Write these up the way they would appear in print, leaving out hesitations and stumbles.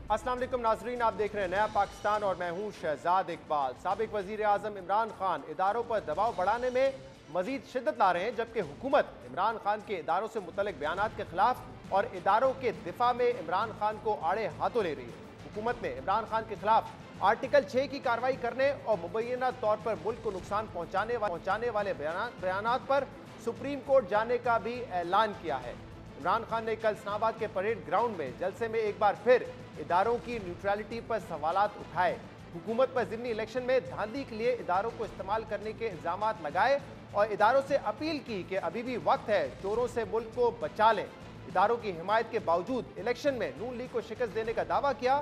अस्सलाम वालेकुम नाजरीन, आप देख रहे हैं नया पाकिस्तान और मैं हूं शहजाद इकबाल। साबिक वजीर आजम इमरान खान इदारों पर दबाव बढ़ाने में मजीद शिद्दत ला रहे हैं, जबकि हुकूमत इमरान खान के इदारों से मुतल्लिक बयानात के खिलाफ और इदारों के दिफा में इमरान खान को आड़े हाथों ले रही है। हुकूमत ने इमरान खान के खिलाफ आर्टिकल 6 की कार्रवाई करने और मुबैना तौर पर मुल्क को नुकसान पहुंचाने वाले बयानात पर सुप्रीम कोर्ट जाने का भी ऐलान किया है। इमरान खान ने कल इस्लामाबाद के परेड ग्राउंड में जलसे में एक बार फिर इदारों की न्यूट्रलिटी पर सवालात उठाए। हुकूमत पर ज़िमनी इलेक्शन में धांधली के लिए इदारों को इस्तेमाल करने के इल्जामात लगाए और इदारों से अपील की कि अभी भी वक्त है, चोरों से मुल्क को बचा लें। इदारों की हिमायत के बावजूद इलेक्शन में नून लीग को शिकस्त देने का दावा किया।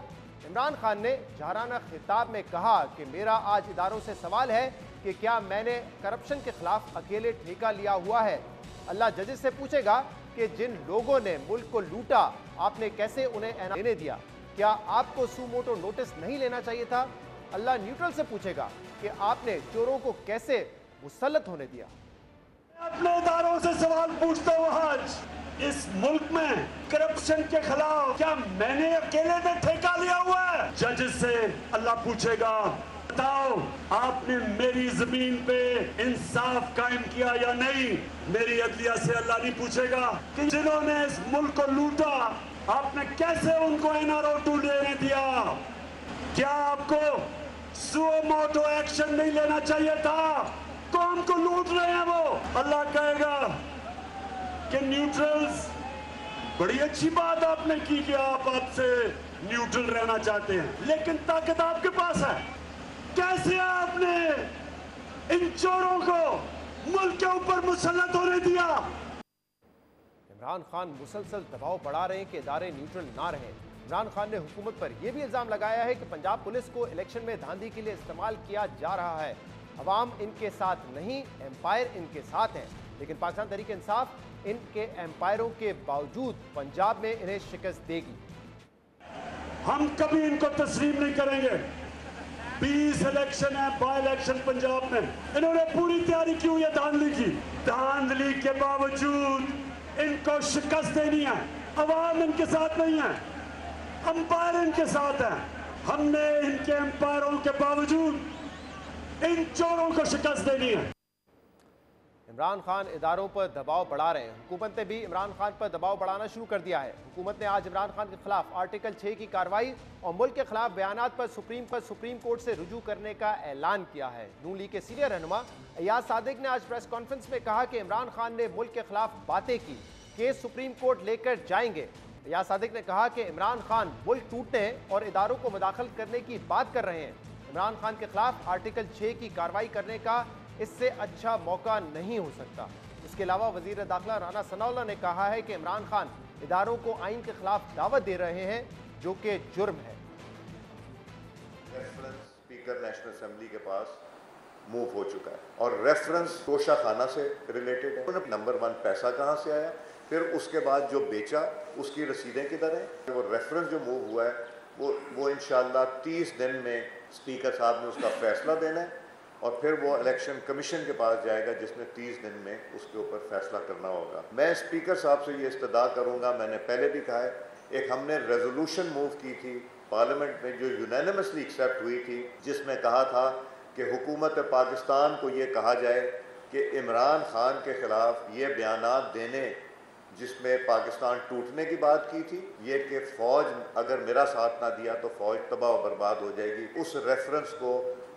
इमरान खान ने जहराना खिताब में कहा कि मेरा आज इदारों से सवाल है कि क्या मैंने करप्शन के खिलाफ अकेले ठेका लिया हुआ है। अल्लाह जजेस से पूछेगा कि जिन लोगों ने मुल्क को लूटा आपने कैसे उन्हें ऐना देने दिया। क्या आपको सुमोटो नोटिस नहीं लेना चाहिए था। अल्लाह न्यूट्रल से पूछेगा कि आपने चोरों को कैसे मुसल्लत होने दिया। अपने इदारों से सवाल पूछता हूँ, आज इस मुल्क में करप्शन के खिलाफ क्या मैंने अकेले ने ठेका लिया हुआ है। जजेस से अल्लाह पूछेगा, बताओ आपने मेरी जमीन पे इंसाफ कायम किया या नहीं। मेरी अदलिया से अल्लाह नहीं पूछेगा कि जिन्होंने इस मुल्क को लूटा आपने कैसे उनको एनआरओ 2 लेने दिया। क्या आपको सुमोटो एक्शन नहीं लेना चाहिए था। कौन को लूट रहे हैं वो। अल्लाह कहेगा कि न्यूट्रल्स, बड़ी अच्छी बात आपने की कि आप आपसे न्यूट्रल रहना चाहते हैं, लेकिन ताकत आपके पास है। कैसे आपने इन चोरों को मुल्क के ऊपर मुसल्लत होने दिया। इमरान खान मुसलसल दबाव बढ़ा रहे हैं कि इदारे न्यूट्रल ना रहें। इमरान खान ने हुकूमत पर यह भी इल्जाम लगाया है कि पंजाब पुलिस को इलेक्शन में धांधली के लिए इस्तेमाल किया जा रहा है। अवाम इनके साथ नहीं, एम्पायर इनके साथ हैं, लेकिन पाकिस्तान तहरीक इंसाफ इनके एम्पायरों के बावजूद पंजाब में इन्हें शिकस्त देगी। हम कभी इनको तस्लीम नहीं करेंगे। 20 इलेक्शन है, बाई इलेक्शन पंजाब में, इन्होंने पूरी तैयारी की हुई है धांधली की। धांधली के बावजूद इनको शिकस्त देनी है। अवाम इनके साथ नहीं है, अंपायर इनके साथ है। हमने इनके अंपायरों के बावजूद इन चोरों को शिकस्त देनी है। इमरान खान इदारों पर दबाव बढ़ा रहे हैं। हुकूमत ने भी इमरान खान पर दबाव बढ़ाना शुरू कर दिया है। हुकूमत ने आज इमरान खान के खिलाफ आर्टिकल 6 की कार्रवाई और मुल्क के खिलाफ बयानात पर सुप्रीम कोर्ट से रुजू करने का ऐलान किया है। नून लीग के सीनियर रहनुमा अयाज सादिक ने आज प्रेस कॉन्फ्रेंस में कहा कि इमरान खान ने मुल्क के खिलाफ बातें की, केस सुप्रीम कोर्ट लेकर जाएंगे। अयाज सादिक ने कहा कि इमरान खान मुल्क टूटने और इदारों को मुदाखल करने की बात कर रहे हैं। इमरान खान के खिलाफ आर्टिकल 6 की कार्रवाई करने का इससे अच्छा मौका नहीं हो सकता। इसके अलावा वजीर दाखिला राना सनाउल्लाह ने कहा है कि इमरान खान इदारों को आइन के खिलाफ दावत दे रहे हैं, जो कि जुर्म है। रेफरेंस स्पीकर नेशनल असेंबली के पास मूव हो चुका है और रेफरेंस तोशा खाना से रिलेटेड है। नंबर 1 पैसा कहाँ से आया, फिर उसके बाद जो बेचा उसकी रसीदें किधर हैं। वो रेफरेंस जो मूव हुआ है वो इंशाल्लाह 30 दिन में स्पीकर साहब ने उसका फैसला देना है और फिर वो इलेक्शन कमीशन के पास जाएगा, जिसने 30 दिन में उसके ऊपर फैसला करना होगा। मैं स्पीकर साहब से ये इस्तदा करूँगा, मैंने पहले भी कहा है, एक हमने रेजोल्यूशन मूव की थी पार्लियामेंट में जो यूनानिमसली एक्सेप्ट हुई थी, जिसमें कहा था कि हुकूमत पाकिस्तान को ये कहा जाए कि इमरान खान के ख़िलाफ़ ये बयानात देने जिसमें पाकिस्तान टूटने की बात की थी, ये कि फ़ौज अगर मेरा साथ ना दिया तो फ़ौज तबाह व बर्बाद हो जाएगी। उस रेफरेंस को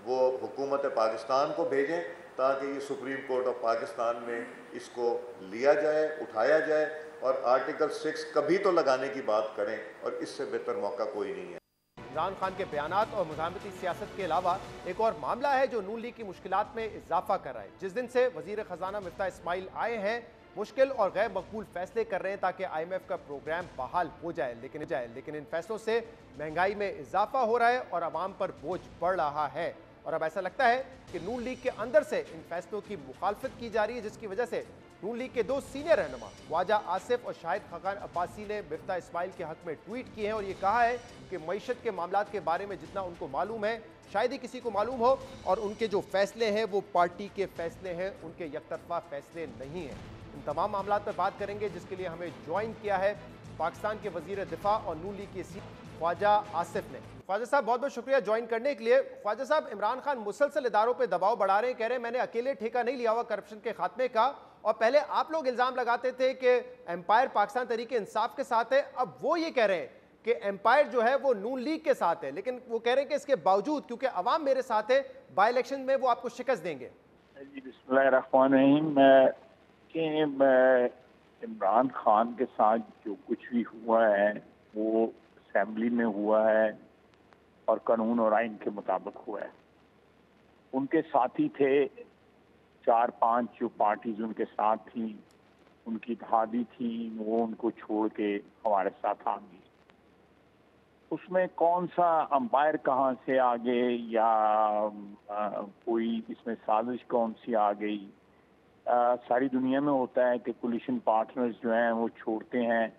वो हुकूमत पाकिस्तान को भेजें ताकि ये सुप्रीम कोर्ट ऑफ पाकिस्तान में इसको लिया जाए, उठाया जाए और आर्टिकल 6 कभी तो लगाने की बात करें और इससे बेहतर मौका कोई नहीं है। इमरान खान के बयानात और मुज़ाहमती सियासत के अलावा एक और मामला है जो नून लीग की मुश्किलात में इजाफा कर रहा है। जिस दिन से वजीर खजाना मिफ्ता इस्माइल आए हैं, मुश्किल और गैर मकबूल फैसले कर रहे हैं ताकि IMF का प्रोग्राम बहाल हो जाए, लेकिन इन फैसलों से महंगाई में इजाफा हो रहा है और आवाम पर बोझ बढ़ रहा है। और अब ऐसा लगता है कि नून लीग के अंदर से इन फैसलों की मुखालफत की जा रही है, जिसकी वजह से नून लीग के 2 सीनियर रहनुमा ख्वाजा आसिफ और शाहिद खाकान अब्बासी ने मिफ्ता इस्माइल के हक में ट्वीट किए हैं और ये कहा है कि मईशत के मामलात के बारे में जितना उनको मालूम है शायद ही किसी को मालूम हो, और उनके जो फैसले हैं वो पार्टी के फैसले हैं, उनके यकतरफा फैसले नहीं हैं। इन तमाम मामलात पर बात करेंगे, जिसके लिए हमें ज्वाइन किया है पाकिस्तान के वजीर दिफा और नून लीग के ख्वाजा आसिफ ने। ख्वाजा साहब बहुत बहुत शुक्रिया ज्वाइन करने के लिए। ख्वाजा साहब, इमरान खान मुसलसल इदारों पे दबाव बढ़ा रहे हैं, कह रहे हैं मैंने अकेले ठेका नहीं लिया हुआ करप्शन के खात्मे का, और पहले आप लोग इल्जाम लगाते थे कि एम्पायर पाकिस्तान तहरीक इंसाफ के साथ है, अब वो ये कह रहे हैं कि एम्पायर जो है वो नून लीग के साथ है, लेकिन वो कह रहे हैं कि इसके बावजूद क्योंकि अवाम मेरे साथ है, बाई इलेक्शन में वो आपको शिकस्त देंगे। जी बिस्मिल्लाहिर्रहमानिर्रहीम। इमरान खान के साथ जो कुछ भी हुआ है वो असेंबली में हुआ है और कानून और आइन के मुताबिक हुआ है। उनके साथी थे 4-5 जो पार्टीज उनके साथ थी, उनकी इत्तेहादी थी, वो उनको छोड़ के हमारे साथ आ गई। उसमें कौन सा अंपायर कहाँ से आ गए या कोई इसमें साजिश कौन सी आ गई, सारी दुनिया में होता है कि कोलिशन पार्टनर्स जो हैं वो छोड़ते हैं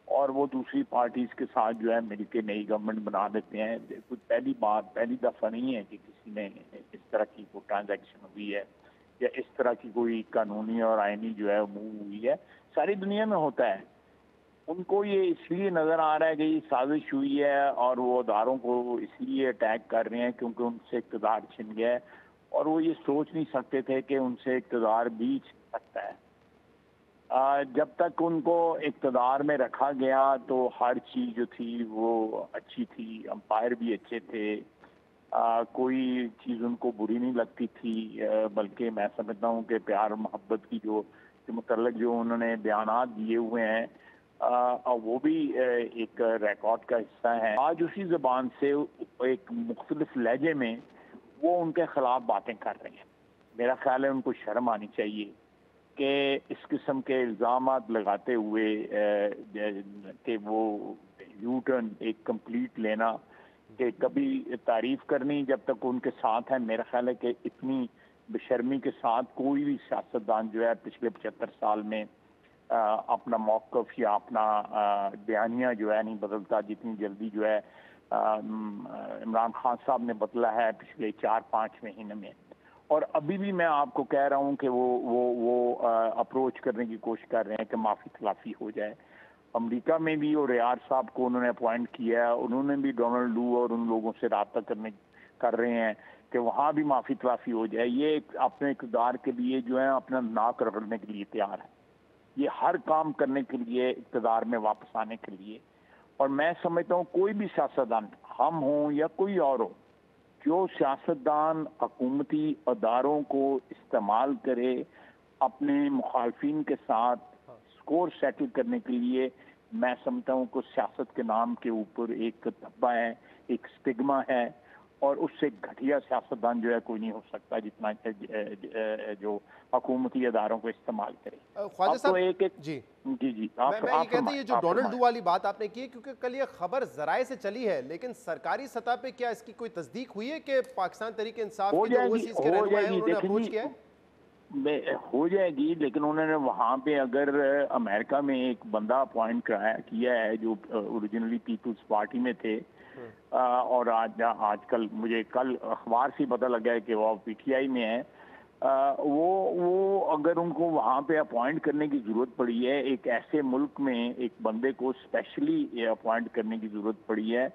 और वो दूसरी पार्टीज के साथ जो है मिलकर नई गवर्नमेंट बना देते हैं। कुछ पहली दफ़ा नहीं है कि किसी ने इस तरह की कोई ट्रांजैक्शन हुई है या इस तरह की कोई कानूनी और आईनी जो है मूव हुई है, सारी दुनिया में होता है। उनको ये इसलिए नज़र आ रहा है कि ये साजिश हुई है और वो अदारों को इसलिए अटैक कर रहे हैं क्योंकि उनसे इक़्तिदार छिन गया है और वो ये सोच नहीं सकते थे कि उनसे इक़्तिदार भी छिन सकता है। जब तक उनको इक़्तिदार में रखा गया तो हर चीज़ जो थी वो अच्छी थी, अंपायर भी अच्छे थे, कोई चीज़ उनको बुरी नहीं लगती थी, बल्कि मैं समझता हूँ कि प्यार मोहब्बत की जो मुतल्लिक़ जो उन्होंने बयानात दिए हुए हैं वो भी एक रिकॉर्ड का हिस्सा है। आज उसी ज़बान से एक मुख्तलिफ लहजे में वो उनके ख़िलाफ़ बातें कर रहे हैं। मेरा ख्याल है उनको शर्म आनी चाहिए कि इस किस्म के इल्ज़ामात लगाते हुए कि वो यू टर्न एक कंप्लीट लेना, कि कभी तारीफ़ करनी जब तक उनके साथ है। मेरा ख्याल है कि इतनी बेशर्मी के साथ कोई भी सियासतदान जो है पिछले 75 साल में अपना मौक़िफ़ या अपना बयानिया जो है नहीं बदलता, जितनी जल्दी जो है इमरान खान साहब ने बदला है पिछले 4-5 महीने में। और अभी भी मैं आपको कह रहा हूँ कि वो अप्रोच करने की कोशिश कर रहे हैं कि माफ़ी तलाफ़ी हो जाए। अमेरिका में भी और रियाद साहब को उन्होंने अपॉइंट किया है, उन्होंने भी डोनाल्ड लू और उन लोगों से रब्ता कर रहे हैं कि वहाँ भी माफ़ी तलाफ़ी हो जाए। ये अपने इक़्तिदार के लिए जो है अपना नाक रगड़ने के लिए तैयार है, ये हर काम करने के लिए, इक़्तिदार में वापस आने के लिए। और मैं समझता हूँ कोई भी सियासतदान, हम हों या कोई और हो, जो सियासतदान हुकूमती अदारों को इस्तेमाल करे अपने मुखालफिन के साथ स्कोर सेटल करने के लिए, मैं समझता हूँ कि सियासत के नाम के ऊपर एक धब्बा है, एक स्टिग्मा है और उससे घटिया सियासतदान जो है कोई नहीं हो सकता जितना जो हुकूमती अदारों को इस्तेमाल करे। ख्वाजा साहब, जी मैं ये कहते हैं ये जो डोनाल्ड लू वाली बात आपने की, क्योंकि कल ये खबर जराए से चली है, लेकिन सरकारी सतह पे क्या इसकी कोई तस्दीक हुई है कि पाकिस्तान तहरीक इंसाफ के जो ओवरसीज के रहनुमा हैं उन्होंने अप्रोच किया है? हो जाएगी, लेकिन उन्होंने वहाँ पे अगर अमेरिका में एक बंदा अपॉइंट किया है जो ओरिजिनली पीपल्स पार्टी में थे और आजकल मुझे कल अखबार से पता लगा है कि वो पीटीआई में है, वो अगर उनको वहाँ पे अपॉइंट करने की ज़रूरत पड़ी है, एक ऐसे मुल्क में एक बंदे को स्पेशली अपॉइंट करने की ज़रूरत पड़ी है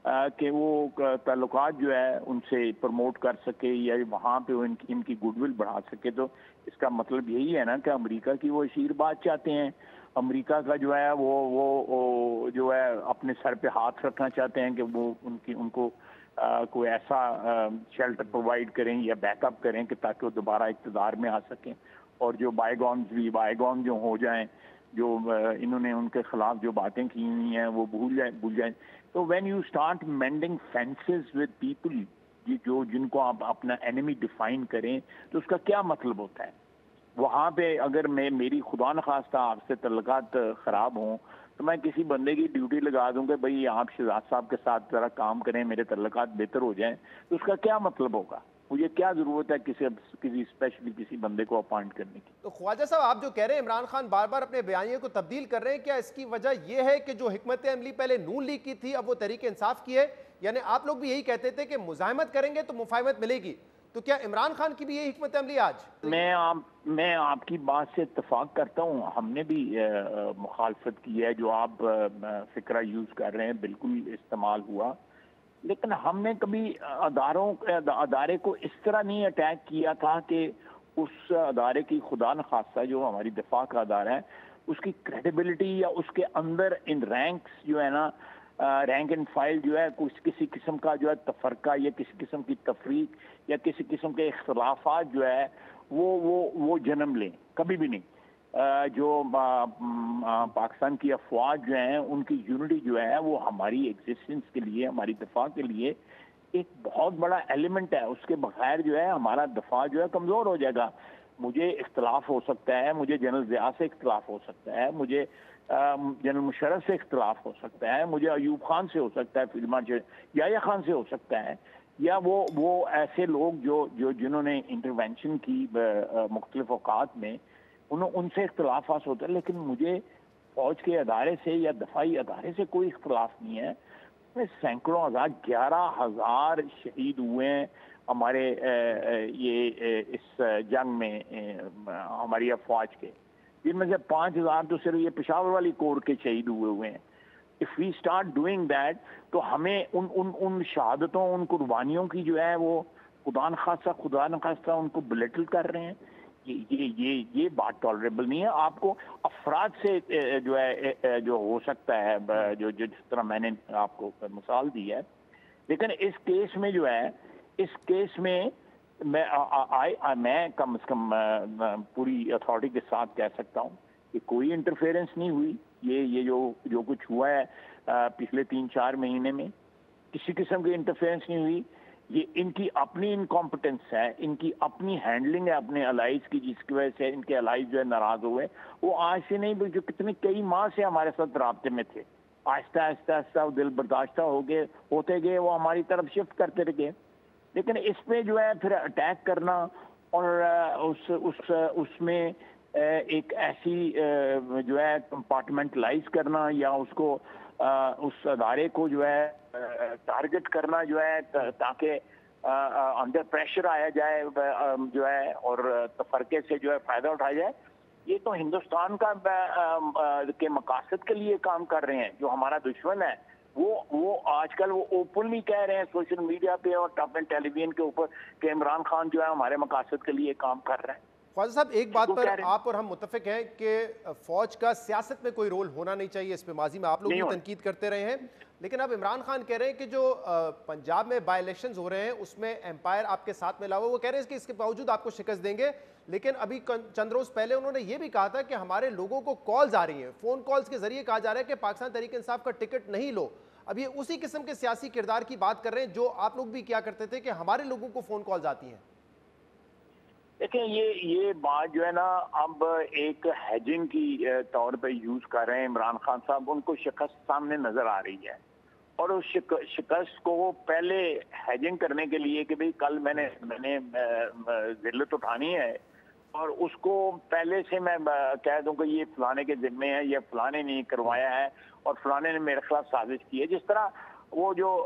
कि वो ताल्लुकात जो है उनसे प्रमोट कर सके या वहाँ पे वो इनकी गुडविल बढ़ा सके, तो इसका मतलब यही है ना कि अमेरिका की वो आशीर्वाद चाहते हैं। अमेरिका का जो है वो जो है अपने सर पे हाथ रखना चाहते हैं कि वो उनको कोई ऐसा शेल्टर प्रोवाइड करें या बैकअप करें कि ताकि वो दोबारा इक़्तिदार में आ सकें और जो बायगॉन जो हो जाएं, जो इन्होंने उनके खिलाफ जो बातें की हुई हैं वो भूल जाएं। तो when you start mending fences with people जो जिनको आप अपना एनिमी डिफाइन करें तो उसका क्या मतलब होता है? वहाँ पे अगर मेरी खुदा न खास्ता आपसे तल्लुकात ख़राब हों तो मैं किसी बंदे की ड्यूटी लगा दूं कि भाई आप शहजाद साहब के साथ ज़रा काम करें, मेरे तल्लुकात बेहतर हो जाएं, तो उसका क्या मतलब होगा? मुझे क्या ज़रूरत है किसी स्पेशली किसी बंदे को अपॉइंट करने की? तो ख्वाजा साहब, आप जो कह रहे हैं इमरान खान बार बार अपने बयानिए को तब्दील कर रहे हैं, क्या इसकी वजह यह है कि जो हिकमत अमली पहले नून लीग की थी अब वो तहरीक इंसाफ की है? यानी आप लोग भी यही कहते थे कि मुज़ाहमत करेंगे तो मुफाहमत मिलेगी, तो क्या इमरान खान की भी यही हिकमत अमली आज? मैं आपकी बात से इत्तेफाक करता हूँ। हमने भी मुखालफत की है, जो आप फिक्रा यूज कर रहे हैं बिल्कुल इस्तेमाल हुआ, लेकिन हमने कभी अदारे को इस तरह नहीं अटैक किया था कि उस अदारे की खुदा न खास्ता जो हमारी दिफा का अदारा है उसकी क्रेडिबिलिटी या उसके अंदर इन रैंक्स जो है ना, रैंक एंड फाइल जो है कुछ किसी किस्म का जो है तफरका या किसी किस्म की तफरीक या किसी किस्म के इख्तलाफात जो है वो जन्म लें, कभी भी नहीं। जो पाकिस्तान की अफवाज जो हैं उनकी यूनिटी जो है वो हमारी एग्जिस्टेंस के लिए, हमारी दफा के लिए एक बहुत बड़ा एलिमेंट है। उसके बगैर जो है हमारा दफा जो है कमज़ोर हो जाएगा। मुझे इख्तलाफ हो सकता है, मुझे जनरल ज़िया से इख्तलाफ हो सकता है, मुझे जनरल मुशर्रफ से इख्तलाफ हो सकता है, मुझे अयूब खान से हो सकता है, फिल्मा याया खान से हो सकता है, या वो ऐसे लोग जो जिन्होंने इंटरवेंशन की मुख्तलिफ औकात में उनसे इख्तलाफ होता है। लेकिन मुझे फौज के अदारे से या दफाई अदारे से कोई इख्तलाफ नहीं है। सैकड़ों हजार, 11,000 शहीद हुए हैं हमारे इस जंग में हमारी अफवाज के, जिनमें से 5,000 तो सिर्फ ये पेशावर वाली कोर के शहीद हुए हैं। If we start doing that तो हमें उन शहादतों, उन कुर्बानियों की जो है वो खुदा न खास्ता उनको बिलिटल कर रहे हैं। ये बात टॉलरेबल नहीं है। आपको अफराद से जो है जो हो सकता है, जो जिस तरह मैंने आपको मिसाल दी है, लेकिन इस केस में जो है, इस केस में मैं कम से कम पूरी अथॉरिटी के साथ कह सकता हूँ कि कोई इंटरफेरेंस नहीं हुई। ये जो कुछ हुआ है पिछले 3-4 महीने में, किसी किस्म की इंटरफेरेंस नहीं हुई। ये इनकी अपनी इनकॉम्पिटेंस है, इनकी अपनी हैंडलिंग है अपने अलाइज की, जिसकी वजह से इनके अलाइज जो है नाराज हुए। वो आज से नहीं, जो कितने कई माह से हमारे साथ राब्ते में थे, आहिस्ता आहिस्ता दिल बर्दाश्ता होते गए, वो हमारी तरफ शिफ्ट करते रहे। लेकिन इसमें जो है फिर अटैक करना और उसमें एक ऐसी जो है कंपार्टमेंटलाइज करना या उसको उस अदारे को जो है टारगेट करना जो है ताकि अंडर प्रेशर आया जाए जो है और तफरके से जो है फायदा उठाया जाए, ये तो हिंदुस्तान का के मकासद के लिए काम कर रहे हैं। जो हमारा दुश्मन है वो आजकल वो ओपनली कह रहे हैं सोशल मीडिया पे और टॉप एंड टेलीविजन के ऊपर कि इमरान खान जो है हमारे मकासद के लिए काम कर रहे हैं। ख्वाजा साहब, एक बात पर आप और हम मुत्तफिक हैं कि फौज का सियासत में कोई रोल होना नहीं चाहिए। इस पे माजी में आप लोग भी तनकीद करते रहे हैं, लेकिन अब इमरान खान कह रहे हैं कि जो पंजाब में बाई इलेक्शंस हो रहे हैं उसमें एम्पायर आपके साथ में लाओ। वो कह रहे हैं कि इसके बावजूद आपको शिकस्त देंगे। लेकिन अभी चंद रोज पहले उन्होंने ये भी कहा था कि हमारे लोगों को कॉल्स आ रही हैं, फोन कॉल्स के जरिए कहा जा रहा है कि पाकिस्तान तहरीक इंसाफ का टिकट नहीं लो। अब ये उसी किस्म के सियासी किरदार की बात कर रहे हैं जो आप लोग भी क्या करते थे कि हमारे लोगों को फोन कॉल्स आती हैं। देखिए, ये बात जो है ना अब एक हेजिंग की तौर पे यूज कर रहे हैं इमरान खान साहब। उनको शिकस्त सामने नजर आ रही है और उस शिकस्त को पहले हेजिंग करने के लिए कि भाई कल मैंने जिल्लत उठानी है और उसको पहले से मैं कह दूं कि ये फलाने के जिम्मे है, ये फलाने ने करवाया है और फलाने ने मेरे खिलाफ साजिश की है। जिस तरह वो जो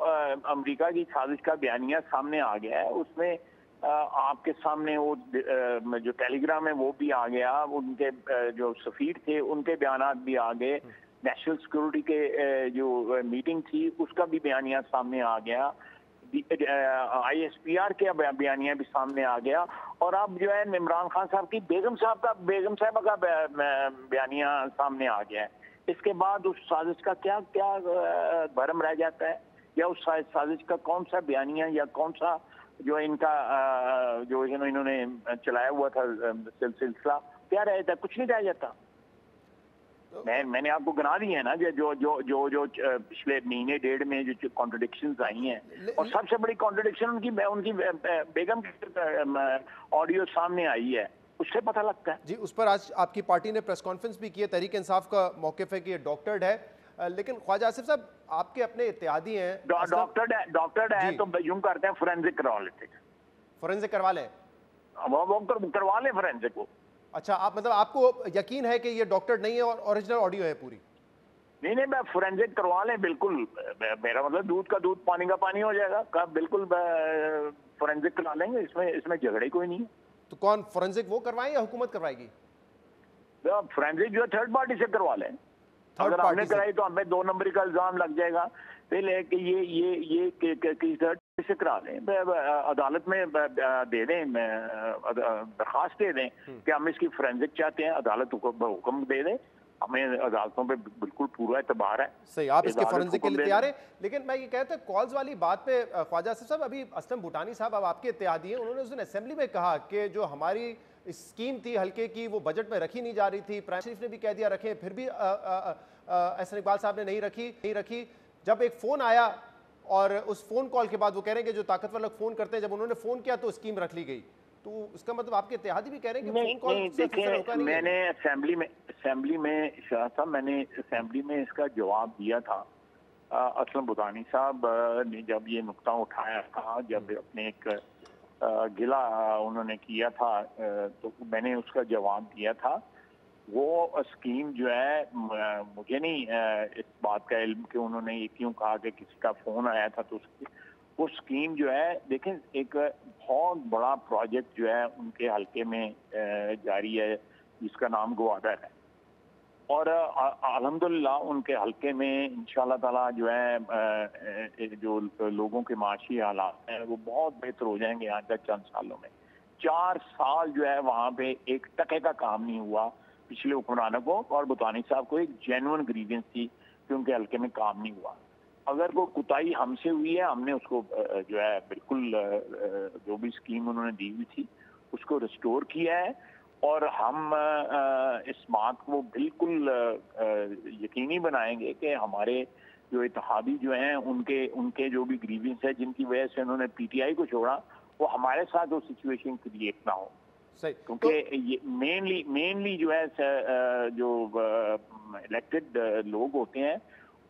अमेरिका की साजिश का बयानिया सामने आ गया है, उसमें आपके सामने वो जो टेलीग्राम है वो भी आ गया, उनके जो सफीर थे उनके बयानात भी आ गए, नेशनल सिक्योरिटी के जो मीटिंग थी उसका भी बयानिया सामने आ गया, ISPR के बयानिया भी सामने आ गया और अब जो है इमरान खान साहब की बेगम साहबा का बयानिया सामने आ गया है। इसके बाद उस साजिश का क्या भरम रह जाता है, या उस साजिश का कौन सा बयानिया या कौन सा जो इनका जो इन्होंने चलाया हुआ था सिलसिला क्या रह जाता? कुछ नहीं रह जाता। मैंने आपको गिना दी है ना जो पिछले महीने डेढ़ में जो कॉन्ट्रडिक्शंस आई हैं, और सबसे बड़ी कॉन्ट्रडिक्शन उनकी बेगम की ऑडियो सामने आई है, उससे पता लगता है। जी, उस पर आज आपकी पार्टी ने प्रेस कॉन्फ्रेंस भी की है। तहरीक इंसाफ का मौक़िफ़ है कि ये डॉक्टर्ड है, लेकिन ख्वाजा आसिफ साहब आपके अपने इत्तेहादी हैं। डॉक्टर्ड है तो यूं करते हैं फोरेंसिक करवा लेते हैं। फोरेंसिक करवा लें, वो करवा लें फोरेंसिक को। अच्छा, आप मतलब आपको यकीन है कि ये डॉक्टर नहीं है और ओरिजिनल ऑडियो है पूरी? नहीं, मैं फोरेंसिक करवा लें, बिल्कुल। मेरा मतलब दूध का दूध पानी का पानी हो जाएगा। बिल्कुल फोरेंसिक करा लेंगे, इसमें झगड़े कोई नहीं है। तो कौन फोरेंसिक वो करवाएं या हुकूमत करवाएगी? फोरेंसिक जो है थर्ड पार्टी से करवा लें। अगर हमने कराई तो हमें 2 नंबरी का इल्जाम लग जाएगा। पहले कि ये किसी थर्ड पार्टी से करा लें, अदालत में दे दें, दरखास्त दे दें कि हम इसकी फोरेंसिक चाहते हैं, अदालत हुक्म दे दें। हमें अदालतों पे बिल्कुल पूरा एतबार है। सही, आप इसके फोरेंसिक के लिए तैयार हैं। लेकिन मैं ये कहता हूं कॉल्स वाली बात पे ख्वाजा आसिफ साहब, अभी असलम भूटानी साहब अब आपके इत्तेहादी हैं, उन्होंने उस दिन असेंबली में कहा कि जो हमारी स्कीम थी हल्के की वो बजट में रखी नहीं जा रही थी। प्राइम शरीफ ने भी कह दिया रखें, फिर भी एहसन इकबाल साहब ने नहीं रखी। जब एक फ़ोन आया और उस फ़ोन कॉल के बाद वो कह रहे हैं कि जो ताकतवर लोग फ़ोन करते हैं, जब उन्होंने फ़ोन किया तो स्कीम रख ली गई। तो इसका मतलब आपके इत्तेहादी भी कह रहे हैं कि फ़ोन कॉल से देखिए, मैंने असेंबली में शाह साहब, मैंने असेंबली में इसका जवाब दिया था। असलम भूटानी साहब ने जब ये नुक्ता उठाया था, जब अपने एक गिला उन्होंने किया था, तो मैंने उसका जवाब दिया था। वो स्कीम जो है, मुझे नहीं इस बात का इल्म कि उन्होंने ये क्यों कहा कि किसी का फ़ोन आया था, तो वो स्कीम जो है, देखें, एक बहुत बड़ा प्रोजेक्ट जो है उनके हल्के में जारी है, जिसका नाम ग्वादर है। और अल्हम्दुलिल्लाह उनके हल्के में इंशाल्लाह ताला जो है जो लोगों के माशी हालात हैं वो बहुत बेहतर हो जाएंगे आगे चंद सालों में। 4 साल जो है वहाँ पे एक टके का काम नहीं हुआ पिछले हुक्मरानों को, और भूटानी साहब को एक जेन्युइन ग्रीवेंस थी कि उनके हल्के में काम नहीं हुआ। अगर वो कुताही हमसे हुई है, हमने उसको जो है बिल्कुल जो भी स्कीम उन्होंने दी हुई थी उसको रिस्टोर किया है, और हम इस बात को बिल्कुल यकीनी बनाएंगे कि हमारे जो इत्तेहादी जो हैं उनके जो भी ग्रीवेंस है, जिनकी वजह से उन्होंने पीटीआई को छोड़ा, वो हमारे साथ वो सिचुएशन क्रिएट ना हो। क्योंकि ये मेनली जो है जो इलेक्टेड लोग होते हैं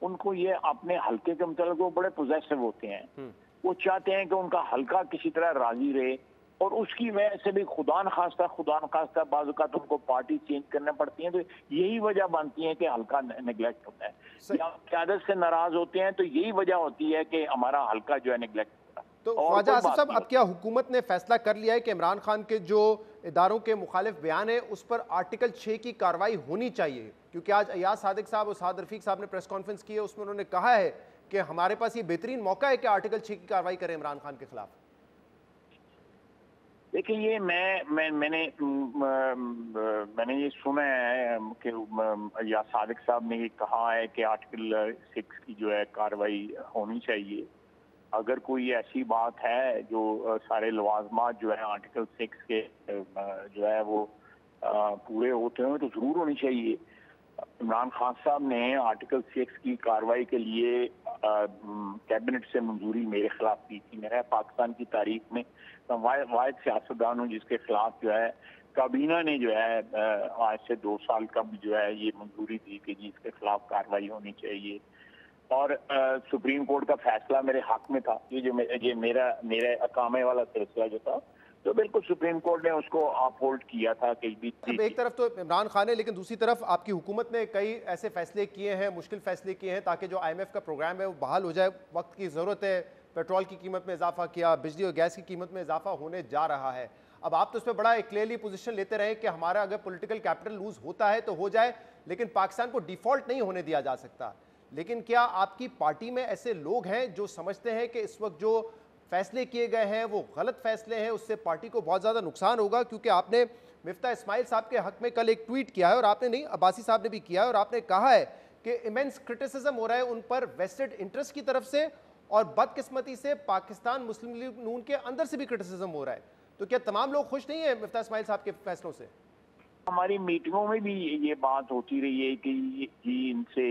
उनको ये अपने हल्के के मतलब वो बड़े पोजेसिव होते हैं। वो चाहते हैं कि उनका हल्का किसी तरह राजी रहे, और उसकी वजह से भी खुदा न खास्ता बाज़ औक़ात उनको पार्टी चेंज करना पड़ती है। तो यही वजह बनती है कि हल्का नेग्लेक्ट होता है, या क़यादत से नाराज होते हैं, तो यही वजह होती है कि हमारा हल्का जो है नेग्लेक्ट होता है। तो ख्वाजा आसिफ साहब, अब क्या हुकूमत ने फैसला कर लिया है कि इमरान खान के जो इदारों के मुखालिफ बयान है उस पर आर्टिकल 6 की कार्रवाई होनी चाहिए? क्योंकि आज अयाज सादिक साहब और साद रफीक साहब ने प्रेस कॉन्फ्रेंस की है, उसमें उन्होंने कहा है कि हमारे पास ये बेहतरीन मौका है कि आर्टिकल 6 की कार्रवाई करें इमरान खान के खिलाफ। देखिए, ये मैंने ये सुना है कि या सादिक साहब ने ये कहा है कि आर्टिकल 6 की जो है कार्रवाई होनी चाहिए। अगर कोई ऐसी बात है जो सारे लवाजमात जो है आर्टिकल 6 के जो है वो पूरे होते हैं, तो ज़रूर होनी चाहिए। इमरान खान साहब ने आर्टिकल 6 की कार्रवाई के लिए कैबिनेट से मंजूरी मेरे खिलाफ की थी। मेरा पाकिस्तान की तारीख में वाहिद सियासतदान हूँ जिसके खिलाफ जो है काबीना ने जो है आज से 2 साल कब जो है ये मंजूरी दी कि जिसके खिलाफ कार्रवाई होनी चाहिए, और सुप्रीम कोर्ट का फैसला मेरे हक में था। ये मेरा अकामे वाला सिलसिला जो था, तो बिल्कुल सुप्रीम कोर्ट ने उसको अपहोल्ड किया था कि एक तरफ तो इमरान खान है, लेकिन दूसरी तरफ आपकी हुकूमत ने कई ऐसे फैसले किए हैं, मुश्किल फैसले किए हैं, ताकि जो IMF का प्रोग्राम है वो बहाल हो जाए। वक्त की ज़रूरत है, पेट्रोल की कीमत में इजाफा किया, बिजली और गैस की कीमत में इजाफा होने जा रहा है। अब आप तो उस पर बड़ा एक क्लियरली पोजीशन लेते रहे कि हमारा अगर पॉलिटिकल कैपिटल लूज होता है तो हो जाए, लेकिन पाकिस्तान को डिफॉल्ट नहीं होने दिया जा सकता। लेकिन क्या आपकी पार्टी में ऐसे लोग हैं जो समझते हैं कि इस वक्त जो फैसले किए गए हैं वो गलत फैसले हैं, उससे पार्टी को बहुत ज़्यादा नुकसान होगा? क्योंकि आपने मिफ्ता इस्माइल साहब के हक में कल एक ट्वीट किया है, और आपने नहीं, अब्बासी साहब ने भी किया है, और आपने कहा है कि इमेंस क्रिटिसिज्म हो रहा है उन पर वेस्टेड इंटरेस्ट की तरफ से, और बदकिस्मती से पाकिस्तान मुस्लिम लीग नून के अंदर से भी क्रिटिसिज्म हो रहा है। तो क्या तमाम लोग खुश नहीं है मिफ्ता इस्माइल साहब के फैसलों से? हमारी मीटिंगों में भी ये बात होती रही है कि जी इनसे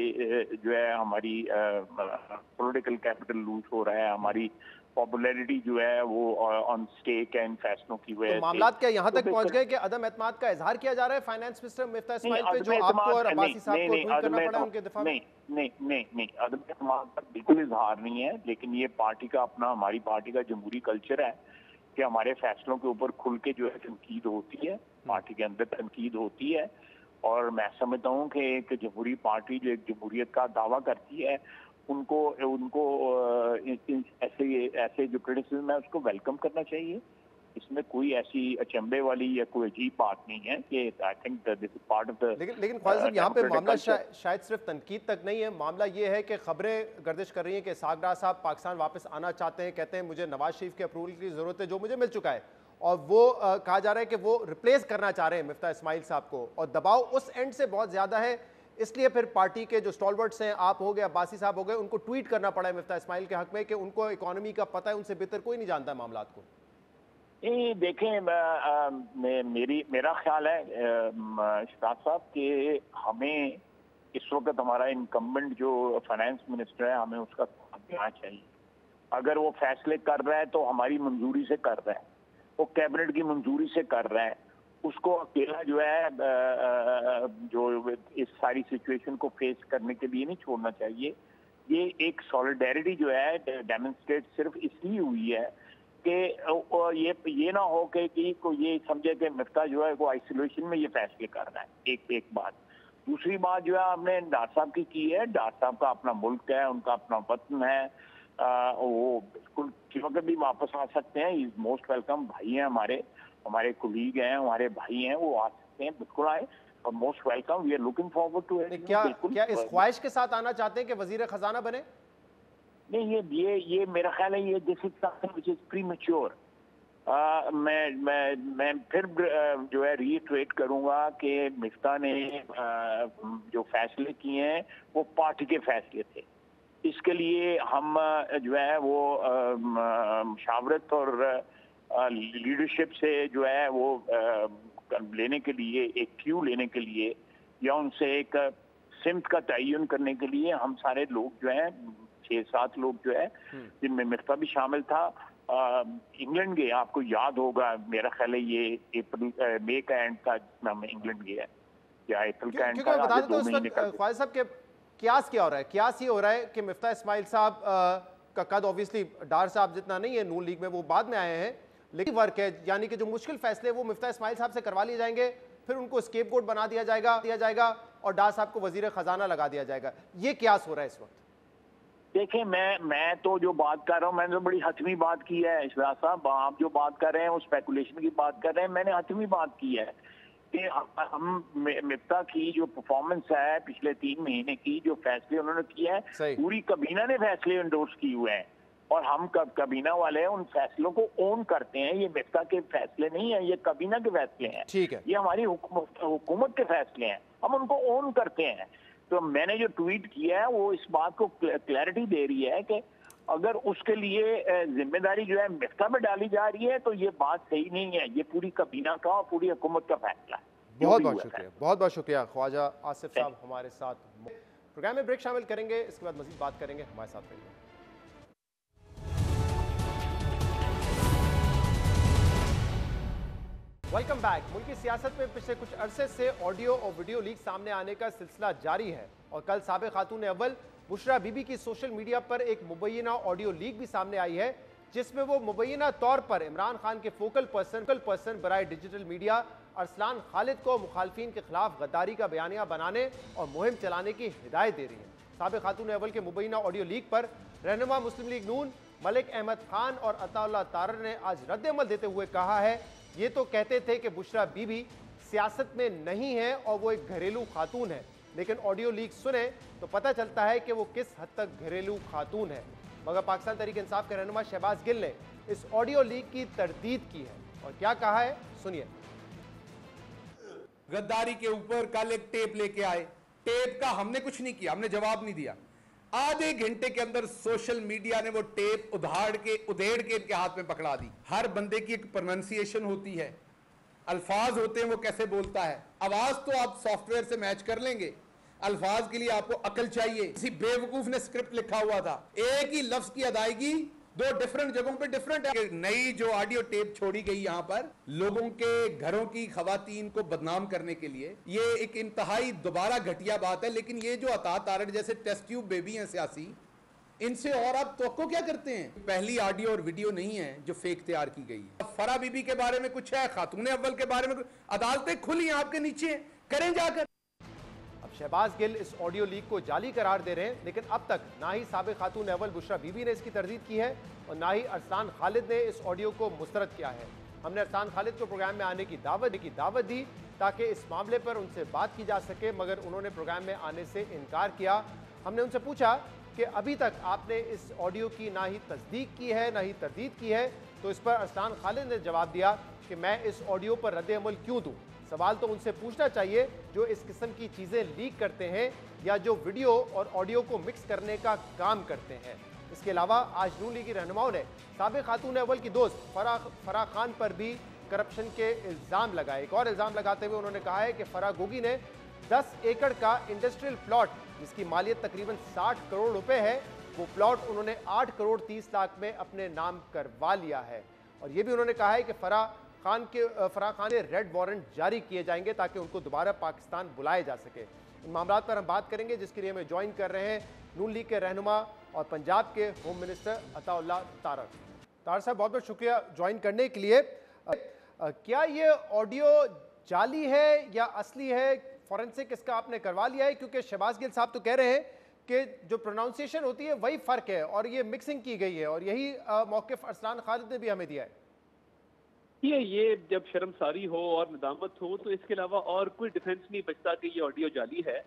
जो है हमारी पॉलिटिकल कैपिटल लूज हो रहा है, हमारी पॉपुलैरिटी जो है वो ऑन स्टेक है इन फैसलों की वजह से। मामलात क्या यहाँ तक पहुँच गए कि अदम एतमाद का इजहार किया जा रहा है फाइनेंस मिनिस्टर मिफ्ता इस्माइल पे, जो आपको और अब्बासी साहब को ट्वीट करना पड़ा उनके दिफा में? नहीं, अदम एतमाद का बिल्कुल इजहार नहीं है, लेकिन ये पार्टी का अपना, हमारी पार्टी का जमहूरी कल्चर है कि हमारे फैसलों के ऊपर खुल के जो है तनकीद होती है, पार्टी के अंदर तनकीद होती है। और मैं समझता हूँ कि एक जमहूरी पार्टी जो एक जमहूरियत का दावा करती है, उनको ऐसे जो क्रिटिसिज्म है उसको वेलकम करना चाहिए। इसमें कोई ऐसी अचंभे वाली या कोई अजीब बात नहीं है कि I think this is part of the. लेकिन ख्वाजा साहब यहाँ पे मामला शायद सिर्फ तनकीद तक नहीं है, मामला ये है कि खबरें गर्दिश कर रही हैं कि इसहाक डार साहब पाकिस्तान वापस आना चाहते हैं, कहते हैं मुझे नवाज शरीफ के अप्रूवल की जरूरत है जो मुझे मिल चुका है, और वो कहा जा रहा है कि वो रिप्लेस करना चाह रहे हैं मिफ्ता इस्माइल साहब को, और दबाव उस एंड से बहुत ज्यादा है, इसलिए फिर पार्टी के जो स्टॉलवर्ड्स हैं, आप हो गए, अब्बासी साहब हो गए, उनको ट्वीट करना पड़ा है मिफ्ता इस्माइल के हक में कि उनको इकोनॉमी का पता है, उनसे बेहतर कोई नहीं जानता है मामला को। नहीं देखें, मेरा ख्याल है शहजाद साहब कि हमें इस वक्त हमारा इनकम्बेंट जो फाइनेंस मिनिस्टर है हमें उसका साथ देना चाहिए। अगर वो फैसले कर रहा है तो हमारी मंजूरी से कर रहा है, वो कैबिनेट की मंजूरी से कर रहा है, उसको अकेला जो है जो इस सारी सिचुएशन को फेस करने के लिए नहीं छोड़ना चाहिए। ये एक सॉलिडेरिटी जो है डेमोन्स्ट्रेट सिर्फ इसलिए हुई है कि ये ना हो कि कोई ये समझे कि मिफ्ता जो है वो आइसोलेशन में ये फैसले कर रहा है। एक बात। दूसरी बात जो है आपने डार साहब की है, डार साहब का अपना मुल्क है, उनका अपना वतन है, वो बिल्कुल किसी वक्त भी वापस आ सकते हैं। Is most welcome. भाई हैं हमारे कुलीग हैं, हमारे भाई हैं, वो आ सकते हैं, बिल्कुल आए और most welcome. We are looking forward to it. क्या इस ख्वाहिश के साथ आना चाहते हैं कि वजीर खजाना बने? नहीं, ये मेरा ख्याल है ये this is something which is premature. मैं फिर जो है रीइटरेट करूंगा कि मिफ्ता ने जो फैसले किए हैं वो पार्टी के फैसले थे। इसके लिए हम जो है वो मुशावरत और लीडरशिप से जो है वो लेने के लिए, एक क्यू लेने के लिए या उनसे एक सिमत का तयन करने के लिए हम सारे लोग जो है 6-7 लोग जो है, जिनमें मिफ्ता भी शामिल था, इंग्लैंड गए। आपको याद होगा, मेरा ख्याल है ये मई का एंड था जिसमें हम इंग्लैंड गए या अप्रैल का एंड था। बता दें तो इस वक्त ख्वाजा साहब के क्यास क्या हो रहा है? क्यास ये हो रहा है कि मिफ्ता इस्माइल साहब का कद ऑब्वियसली डार साहब जितना नहीं है, नून लीग में वो बाद में आए हैं, लेकिन वर्क है, यानी कि जो मुश्किल फैसले वो मिफ्ता इस्माइल साहब से करवा लिए जाएंगे, फिर उनको स्केपगोट बना दिया जाएगा और डार साहब को वजीर खजाना लगा दिया जाएगा। ये क्यास हो रहा है इस वक्त? देखिए, मैं तो जो बात कर रहा हूँ, मैंने तो बड़ी हतमी बात की है शहजाद साहब। आप जो बात कर रहे हैं वो स्पेकुलेशन की बात कर रहे हैं, मैंने हतमी बात की है कि हम मिफ्ता की जो परफॉर्मेंस है पिछले 3 महीने की, जो फैसले उन्होंने किए हैं, पूरी कबीना ने फैसले एंडोर्स किए हुए हैं और हम कबीना वाले उन फैसलों को ओन करते हैं। ये मिफ्ता के फैसले नहीं है, ये कबीना के फैसले हैं। ठीक है, ये हमारी हुकूमत के फैसले हैं, हम उनको ओन करते हैं। तो मैंने जो ट्वीट किया है वो इस बात को क्लैरिटी दे रही है कि अगर उसके लिए जिम्मेदारी जो है मिफ्ता पे डाली जा रही है तो ये बात सही नहीं है। ये पूरी कबीना का और पूरी हुकूमत का फैसला है। बहुत बहुत शुक्रिया ख्वाजा आसिफ साहब हमारे साथ प्रोग्राम में। ब्रेक शामिल करेंगे, इसके बाद मजीद बात करेंगे, हमारे साथ रहिए। Welcome back. मुल्की सियासत में पिछले कुछ अरसे से ऑडियो और वीडियो लीक सामने आने का सिलसिला जारी है और कल साबिक़ खातून अव्वल बुशरा बीबी की सोशल मीडिया पर एक मुबैना ऑडियो लीक भी सामने आई है, जिसमें वो मुबैना तौर पर इमरान खान के फोकल पर्सन बराए डिजिटल मीडिया अरसलान खालिद को मुखालफिन के खिलाफ गद्दारी का बयानिया बनाने और मुहिम चलाने की हिदायत दे रही है। साबिक़ खातून अव्वल के मुबैना ऑडियो लीक पर रहनुमा मुस्लिम लीग नून मलिक अहमद खान और अताउल्लाह तारर ने आज रद्द-ए-अमल देते हुए कहा है, ये तो कहते थे कि बुशरा बीबी सियासत में नहीं है और वो एक घरेलू खातून है, लेकिन ऑडियो लीक सुने तो पता चलता है कि वो किस हद तक घरेलू खातून है। मगर पाकिस्तान तहरीक इंसाफ के रहनुमा शहबाज गिल ने इस ऑडियो लीक की तरदीद की है और क्या कहा है, सुनिए। गद्दारी के ऊपर कल एक टेप लेके आए, टेप का हमने कुछ नहीं किया, हमने जवाब नहीं दिया। आधे घंटे के अंदर सोशल मीडिया ने वो टेप उधेड़ के इनके हाथ में पकड़ा दी। हर बंदे की एक प्रोनाउंसिएशन होती है, अल्फाज होते हैं, वो कैसे बोलता है। आवाज तो आप सॉफ्टवेयर से मैच कर लेंगे, अल्फाज के लिए आपको अकल चाहिए। किसी बेवकूफ ने स्क्रिप्ट लिखा हुआ था, एक ही लफ्ज की अदायगी 2 डिफरेंट जगहों पे डिफरेंट है। नई जो ऑडियो टेप छोड़ी गई यहां पर लोगों के घरों की खवातीन को बदनाम करने के लिए, ये एक इंतहाई दोबारा घटिया बात है। लेकिन ये जो अता तारड़ जैसे टेस्ट ट्यूब बेबी हैं सियासी, इनसे और आप तवक्को क्या करते हैं? पहली ऑडियो और वीडियो नहीं है जो फेक तैयार की गई है। फरा बीबी के बारे में कुछ है, खातून अव्वल के बारे में, अदालतें खुली आपके नीचे, करें जाकर। शहबाज गिल इस ऑडियो लीक को जाली करार दे रहे हैं, लेकिन अब तक ना ही साबिक खातून अव्वल बुशरा बीबी ने इसकी तरदीद की है और ना ही अरसान खालिद ने इस ऑडियो को मुस्तरद किया है। हमने अरसान खालिद को प्रोग्राम में आने की दावत दी ताकि इस मामले पर उनसे बात की जा सके, मगर उन्होंने प्रोग्राम में आने से इनकार किया। हमने उनसे पूछा कि अभी तक आपने इस ऑडियो की ना ही तस्दीक की है ना ही तरदीद की है, तो इस पर अरसान खालिद ने जवाब दिया कि मैं इस ऑडियो पर रद्द अमल क्यों दूँ। सवाल तो उनसे पूछना चाहिए जो इस किस्म की चीज़ें लीक करते हैं या जो वीडियो और ऑडियो को मिक्स करने का काम करते हैं। इसके अलावा आज नून लीग की रहनुमाओं ने साबिक खातून अव्वल की दोस्त फराह खान पर भी करप्शन के इल्ज़ाम लगाए। एक और इल्ज़ाम लगाते हुए उन्होंने कहा है कि फराह गोगी ने 10 एकड़ का इंडस्ट्रियल प्लॉट जिसकी मालियत तकरीबन 60 करोड़ रुपए है, वो प्लॉट उन्होंने 8 करोड़ 30 लाख में अपने नाम करवा लिया है। और ये भी उन्होंने कहा है कि फराह खान के रेड वारंट जारी किए जाएंगे ताकि उनको दोबारा पाकिस्तान बुलाया जा सके। इन मामलों पर हम बात करेंगे, जिसके लिए हमें ज्वाइन कर रहे हैं नून लीग के रहनुमा और पंजाब के होम मिनिस्टर अताउल्लाह तारर साहब। बहुत बहुत शुक्रिया ज्वाइन करने के लिए। क्या ये ऑडियो जाली है या असली है? फॉरेंसिक इसका आपने करवा लिया है? क्योंकि शहबाज गिल साहब तो कह रहे हैं कि जो प्रोनाउंसिएशन होती है वही फ़र्क है और ये मिक्सिंग की गई है, और यही मौक़िफ़ अरसान खालिद ने भी हमें दिया है। ये जब शर्मसारी हो और नदामत हो तो इसके अलावा और कोई डिफेंस नहीं बचता कि ये ऑडियो जाली है।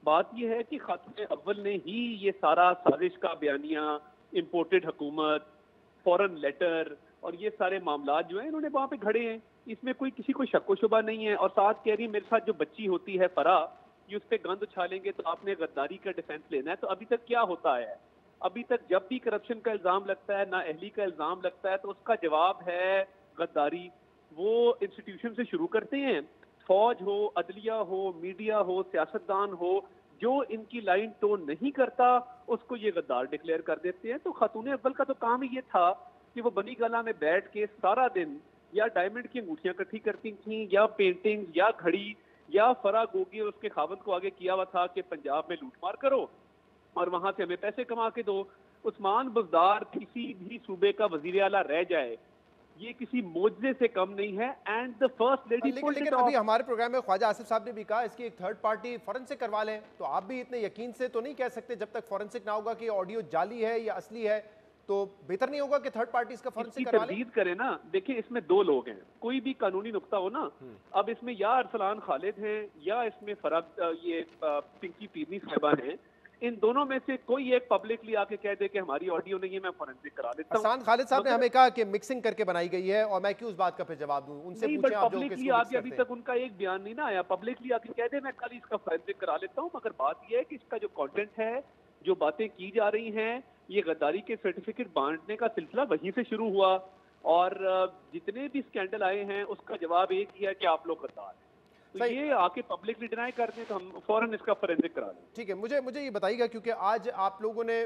बात ये है कि खातून अव्वल ने ही ये सारा साजिश का बयानिया, इम्पोर्टेड हुकूमत, फॉरेन लेटर और ये सारे मामला जो है इन्होंने वहाँ पे घड़े हैं। इसमें कोई किसी को शक व शुबा नहीं है। और साथ कह रही मेरे साथ जो बच्ची होती है फराह, ये उस पर गंद उछालेंगे तो आपने गद्दारी का डिफेंस लेना है। तो अभी तक क्या होता है? अभी तक जब भी करप्शन का इल्ज़ाम लगता है, ना अहली का इल्ज़ाम लगता है, तो उसका जवाब है गद्दारी। वो इंस्टीट्यूशन से शुरू करते हैं, फौज हो, अदलिया हो, मीडिया हो, सियासतदान हो, जो इनकी लाइन टोन नहीं करता उसको ये गद्दार डिक्लेयर कर देते हैं। तो खातून अव्वल का तो काम ही ये था कि वो बनी गला में बैठ के सारा दिन या डायमंड की अंगूठियां इकट्ठी करती थी, या पेंटिंग, या घड़ी, या फराह गोगी और उसके खावंद को आगे किया हुआ था कि पंजाब में लूटमार करो और वहां से हमें पैसे कमा के दो। उस्मान बुज़दार किसी भी सूबे का वजीर आला रह जाए, ये किसी मोजज़े से कम नहीं है। And the first lady. लेकिन अभी हमारे प्रोग्राम में ख्वाजा आसिफ साहब ने भी कहा इसकी एक थर्ड पार्टी फॉरेंसिक करवा लें, तो आप भी इतने यकीन से तो नहीं कह सकते जब तक फॉरेंसिक ना होगा कि ऑडियो जाली है या असली है, तो बेहतर नहीं होगा कि थर्ड पार्टी इसका फॉरेंसिक करवा लें? तरदीद करे ना। देखिए इसमें दो लोग हैं, कोई भी कानूनी नुक्ता हो ना, अब इसमें या अरसलान खालिद हैं या इसमें ये पिंकी पीरनी साहिबा हैं। इन दोनों में से कोई एक पब्लिकली आके कह दे कि हमारी ऑडियो नहीं है, मैं फॉरेंसिक करा देता हूं। अरसान खालिद साहब ने हमें कहा कि मिक्सिंग करके बनाई गई है, और मैं क्यों उस बात का फिर जवाब दूं? उनसे पूछें आप जो पब्लिकली आके अभी तक उनका एक बयान नहीं ना आया। पब्लिकली आके कह दे मैं कल इसका फॉरेंसिक करा लेता हूं। मगर बात यह है कि इसका जो कंटेंट है, जो बातें की जा रही हैं, ये गद्दारी के सर्टिफिकेट बांटने का सिलसिला वहीं से शुरू हुआ। और जितने भी स्कैंडल आए हैं उसका जवाब एक ही है कि आप लोग गद्दार हैं। तो ये आके पब्लिकली डिनाई करते हैं तो हम फौरन इसका फॉरेंसिक करा दें। ठीक है, मुझे ये बताइएगा, क्योंकि आज आप लोगों ने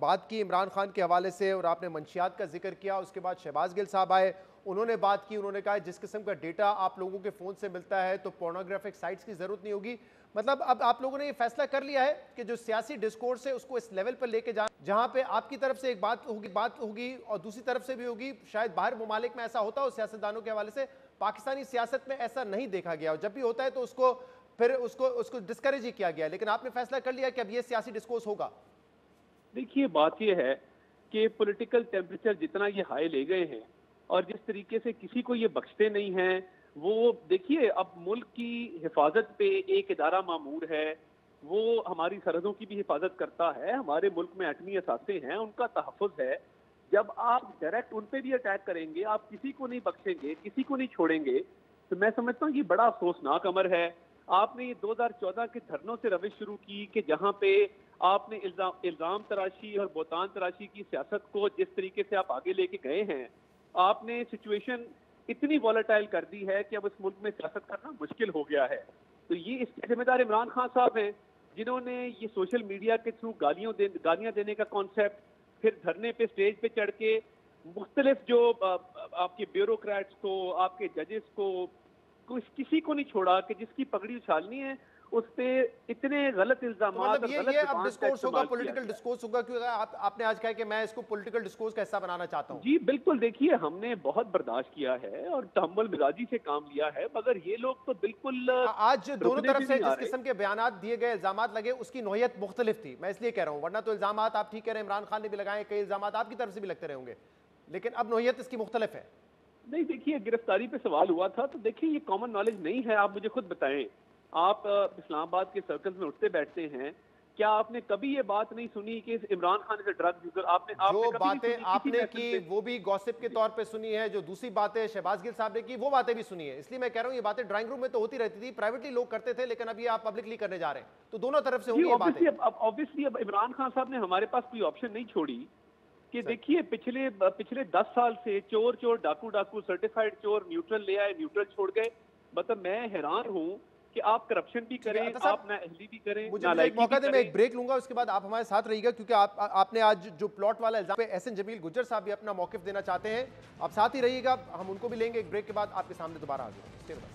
बात की इमरान खान के हवाले से और आपने मंशियात का जिक्र किया, उसके बाद शहबाज गिल साहब आए, उन्होंने बात की, उन्होंने कहा जिस किस्म का डेटा आप लोगों के फ़ोन से मिलता है तो पोर्नोग्राफिक साइट्स की ज़रूरत नहीं होगी। मतलब अब आप लोगों ने ये फैसला कर लिया है कि जो सियासी डिस्कोर्स है उसको इस लेवल पर लेके जाना, जहाँ पे आपकी तरफ से एक बात होगी और दूसरी तरफ से भी होगी। शायद बाहर मुमालिक में ऐसा होता हो सियासतदानों के हवाले से, पाकिस्तानी सियासत में ऐसा नहीं देखा गया, और जब भी होता है तो उसको डिस्करेज ही किया गया। लेकिन आपने फैसला कर लिया कि अब ये सियासी डिस्कोर्स होगा। देखिए बात ये है कि पॉलिटिकल टेम्परेचर जितना ये हाई ले गए हैं और जिस तरीके से किसी को ये बख्शते नहीं हैं, वो देखिए अब मुल्क की हिफाजत पे एक इदारा मामूर है, वो हमारी सरहदों की भी हिफाजत करता है, हमारे मुल्क में एटमी असासे हैं, उनका तहफ़्फ़ुज़ है। जब आप डायरेक्ट उन पे भी अटैक करेंगे, आप किसी को नहीं बख्शेंगे, किसी को नहीं छोड़ेंगे, तो मैं समझता हूँ कि बड़ा अफसोसनाक अमर है। आपने ये 2014 के धरनों से रविश शुरू की कि जहाँ पे आपने इल्ज़ाम तराशी और बोतान तराशी की सियासत को जिस तरीके से आप आगे लेके गए हैं, आपने सिचुएशन इतनी वॉलेटाइल कर दी है कि अब इस मुल्क में सियासत करना मुश्किल हो गया है। तो ये इसके जिम्मेदार इमरान खान साहब हैं, जिन्होंने ये सोशल मीडिया के थ्रू गालियाँ देने का कॉन्सेप्ट, फिर धरने पे स्टेज पे चढ़ के मुख्तलिफ जो आपके ब्यूरोक्रेट्स को, आपके जजेस को, किसी को नहीं छोड़ा कि जिसकी पगड़ी उछालनी है उस पे इतने गलत इल्जाम, तो मतलब ये अब डिस्कोर्स होगा, पॉलिटिकल डिस्कोर्स होगा, क्योंकि आपने आज कहा कि मैं इसको पॉलिटिकल डिस्कोर्स का हिस्सा बनाना चाहता हूं। जी बिल्कुल, देखिए हमने बहुत बर्दाश्त किया है और तहम्मुल मिजाजी से काम लिया है, मगर ये लोग तो बिल्कुल आज दोनों तरफ से जिस किस्म के बयानात दिए गए, इल्जामात लगे, उसकी नौयत मुख्तलिफ थी। मैं इसलिए कह रहा हूं, वरना तो इल्जामात आप ठीक कह रहे हैं, इमरान खान ने भी लगाए, कई इल्जामात आपकी तरफ से भी लगते रहे होंगे, लेकिन अब नौयत इसकी मुख्तलिफ है। नहीं, देखिए गिरफ्तारी पे सवाल हुआ था, तो देखिए ये कॉमन नॉलेज नहीं है। आप मुझे खुद बताएं, आप इस्लामाबाद के सर्कल्स में उठते बैठते हैं, क्या आपने कभी ये बात नहीं सुनी कि Imran Khan is a drug user? आपने जो बातें आपने की वो भी गॉसिप के तौर पे सुनी है, जो दूसरी बातें शहबाज गिल साहब ने की वो बातें भी सुनी है। इसलिए मैं कह रहा हूं ये बातें ड्राइंग रूम में तो होती रहती थी, प्राइवेटली लोग करते थे, लेकिन अब ये आप पब्लिकली करने जा रहे हैं, तो दोनों तरफ से होंगी ये बातें। ऑब्वियसली अब इमरान खान साहब ने हमारे पास कोई ऑप्शन नहीं छोड़ी कि देखिए पिछले 10 साल से चोर डाकू सर्टिफाइड चोर न्यूट्रल ले आए, न्यूट्रल छोड़ गए। मतलब मैं हैरान हूं कि आप करप्शन भी करें, आप नाअहली भी करें, मुझे एक मौका दें, मैं एक ब्रेक लूंगा, उसके बाद आप हमारे साथ रहिएगा, क्योंकि आपने आज जो प्लॉट वाला इल्जाम पे एहसन जमील गुज्जर साहब भी अपना मौकिफ देना चाहते हैं। आप साथ ही रहिएगा, हम उनको भी लेंगे। एक ब्रेक के बाद आपके सामने दोबारा हाजिर होंगे।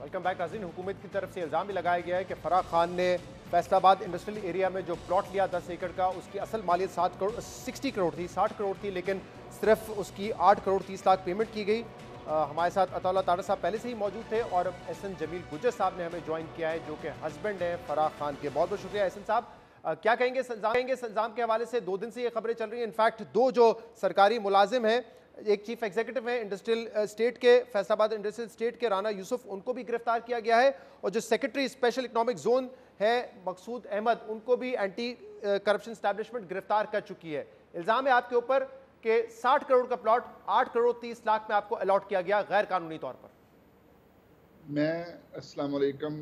वेलकम बैक नाज़रीन। हुकूमत की तरफ से इल्ज़ाम भी लगाया गया है कि फराह खान ने फैसलाबाद इंडस्ट्रियल एरिया में जो प्लॉट लिया 10 एकड़ का, उसकी असल मालियत 60 करोड़ थी, 60 करोड़ थी, लेकिन सिर्फ उसकी 8 करोड़ 30 लाख पेमेंट की गई। हमारे साथ अताउल्लाह तारड़ साहब पहले से ही मौजूद थे और एहसन जमील गुज्जर साहब ने हमें ज्वाइन किया है, जो कि हस्बैंड हैं फराह खान के। बहुत बहुत शुक्रिया एहसन साहब। क्या कहेंगे इल्ज़ाम के हवाले से? 2 दिन से ये खबरें चल रही हैं। इनफैक्ट 2 जो सरकारी मुलाजिम हैं, एक चीफ एग्जीक्यूटिव है इंडस्ट्रियल स्टेट के, फैसलाबाद इंडस्ट्रियल स्टेट के, राना यूसुफ, उनको भी गिरफ्तार किया गया है, और जो सेक्रेटरी स्पेशल इकोनॉमिक जोन है मकसूद अहमद, उनको भी एंटी करप्शन एस्टैब्लिशमेंट गिरफ्तार कर चुकी है। इल्ज़ाम है आपके ऊपर कि 60 करोड़ का प्लॉट 8 करोड़ 30 लाख में आपको अलॉट किया गया गैर कानूनी तौर पर। अस्सलाम वालेकुम,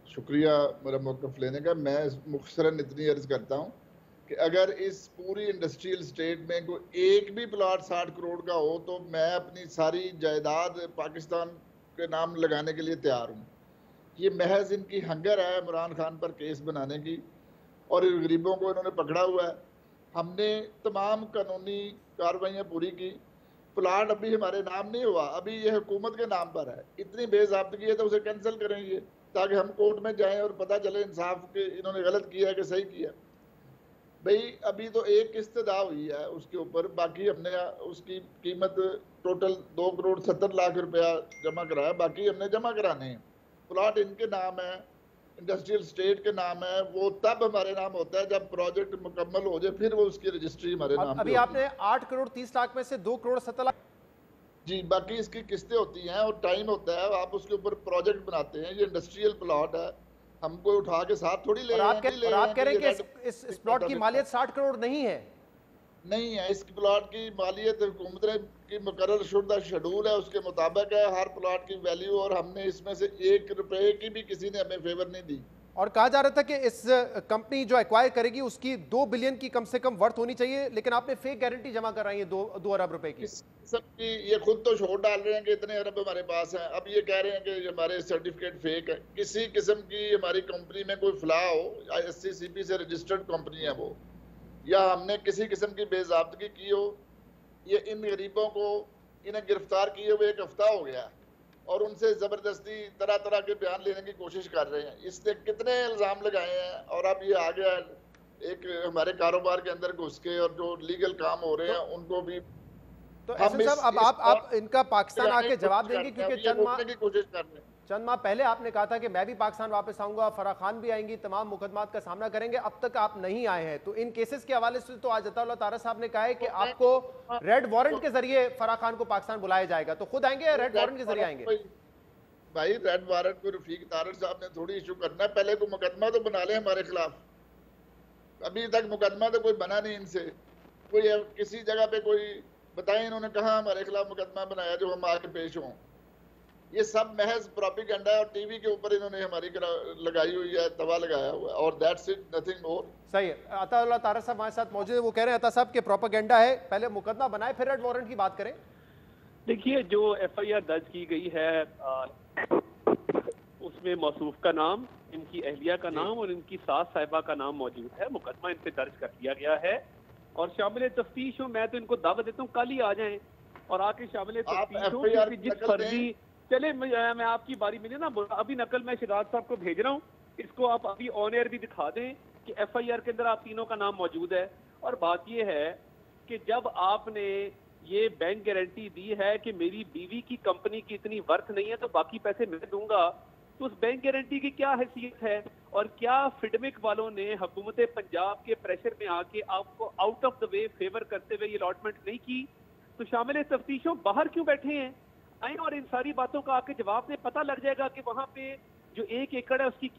शुक्रिया मेरा मौक़िफ़ लेने का। मैं मुख्तसरन इतनी अर्ज़ करता हूँ कि अगर इस पूरी इंडस्ट्रियल स्टेट में कोई एक भी प्लॉट 60 करोड़ का हो तो मैं अपनी सारी जायदाद पाकिस्तान के नाम लगाने के लिए तैयार हूँ। ये महज इनकी हंगर है इमरान खान पर केस बनाने की, और गरीबों को इन्होंने पकड़ा हुआ है। हमने तमाम कानूनी कार्रवाइयाँ पूरी की, प्लाट अभी हमारे नाम नहीं हुआ, अभी ये हुकूमत के नाम पर है। इतनी बेज़ाब्तगी है तो उसे कैंसिल करेंगे ताकि हम कोर्ट में जाएं और पता चले इंसाफ के इन्होंने गलत किया है कि सही किया। भाई अभी तो एक किस्त अदा हुई है उसके ऊपर, बाकी हमने उसकी कीमत टोटल 2 करोड़ 70 लाख रुपया जमा कराया, बाकी हमने जमा कराने हैं। प्लॉट इनके नाम है, इंडस्ट्रियल स्टेट के नाम है, वो तब हमारे नाम होता है जब प्रोजेक्ट मुकम्मल हो जाए, फिर वो उसकी रजिस्ट्री हमारे नाम। अभी आपने 8 करोड़ 30 लाख में से 2 करोड़ 70 लाख जी, बाकी इसकी किस्तें होती हैं और टाइम होता है, आप उसके ऊपर प्रोजेक्ट बनाते हैं। ये इंडस्ट्रियल प्लॉट है, हमको उठा के साथ थोड़ी ले आप कह रहे हैं कि इस प्लॉट की मालियत 60 करोड़ नहीं है? नहीं है, इस प्लॉट की मालियत हुकूमत की मुकर्रर शुदा शेड्यूल है, उसके मुताबिक है हर प्लॉट की वैल्यू, और हमने इसमें से 1 रुपए की भी किसी ने हमें फेवर नहीं दी। और कहा जा रहा था कि इस कंपनी जो एक्वायर करेगी उसकी 2 बिलियन की कम से कम वर्थ होनी चाहिए, लेकिन आपने फेक गारंटी जमा कराई है 2 अरब रुपए की। सबकी ये खुद तो छोड़ डाल रहे हैं कि इतने अरब हमारे पास हैं, अब ये कह रहे हैं कि हमारे सर्टिफिकेट फेक है। किसी किस्म की हमारी कंपनी में कोई फ्लॉ हो, SCCP से रजिस्टर्ड कंपनी है वो, या हमने किसी किस्म की बेज़ाब्तगी की हो, ये इन गरीबों को इन्हें गिरफ्तार किए हुए 1 हफ्ता हो गया और उनसे ज़बरदस्ती तरह तरह के बयान लेने की कोशिश कर रहे हैं। इसने कितने इल्ज़ाम लगाए हैं, और अब ये आ गया एक हमारे कारोबार के अंदर घुस के, और जो लीगल काम हो रहे हैं उनको भी। तो एहसन साहब, अब आप इनका पाकिस्तान आके जवाब देंगे, क्योंकि चंद माह पहले आपने कहा था कि मैं भी पाकिस्तान वापस आऊंगा, फराह खान भी आएंगी, तमाम मुकदमात का सामना करेंगे, अब तक आप नहीं आए हैं। तो इन केसेस के हवाले से तो आज अताउल्लाह तारड़ साहब ने कहा है कि आपको रेड वारंट के जरिए फराह खान को पाकिस्तान बुलाया जाएगा, तो खुद आएंगे या रेड वारंट के जरिए आएंगे? भाई रेड वारंट को रफीक तारड़ साहब ने थोड़ी इशू करना है, पहले कोई मुकदमा तो बना ले हमारे खिलाफ। अभी तक मुकदमा तो कोई बना नहीं इनसे, कोई किसी जगह पे कोई बताएं इन्होंने कहा हमारे खिलाफ मुकदमा बनाया जो हम आके पेश हों। ये सब महज प्रोपेगेंडा है, और टीवी के ऊपर इन्होंने हमारी लगाई हुई है, तवा लगाया हुआ है, और दैट्स इट, नथिंग मोर। सही है। अताउल्लाह तारड़ साहब हमारे साथ मौजूद है, वो कह रहे हैं अता साहब के प्रोपेगेंडा है, पहले मुकदमा बनाए फिर रेड वारंट की बात करें। देखिए जो FIR दर्ज की गई है उसमें मौसूफ का नाम, इनकी अहलिया का नाम और इनकी सास साहिबा का नाम मौजूद है। मुकदमा इन पे दर्ज कर लिया गया है और शामिल तफ्तीश हूँ। मैं तो इनको दावत देता हूँ कल ही आ जाएं, और आके शामिल आप तफ्तीश हो FIR कि की जिस नकल फर्जी चले मैं आपकी बारी में ना अभी नकल मैं शिराज साहब को भेज रहा हूँ, इसको आप अभी ऑन एयर भी दिखा दें कि FIR के अंदर आप तीनों का नाम मौजूद है। और बात ये है कि जब आपने ये बैंक गारंटी दी है कि मेरी बीवी की कंपनी की इतनी वर्थ नहीं है तो बाकी पैसे मैं दूंगा, तो उस बैंक गारंटी की क्या हैसियत है? और क्या फिडमिक वालों ने हुकूमत पंजाब के प्रेशर में आके आपको out of the way favour करते हुए ये अलॉटमेंट नहीं की? तो शामिल तफ्तीशों बाहर क्यों बैठे हैं? आए और इन सारी बातों का आके जवाब में पता लग जाएगा कि वहां पे जो 1 एकड़ है उसकी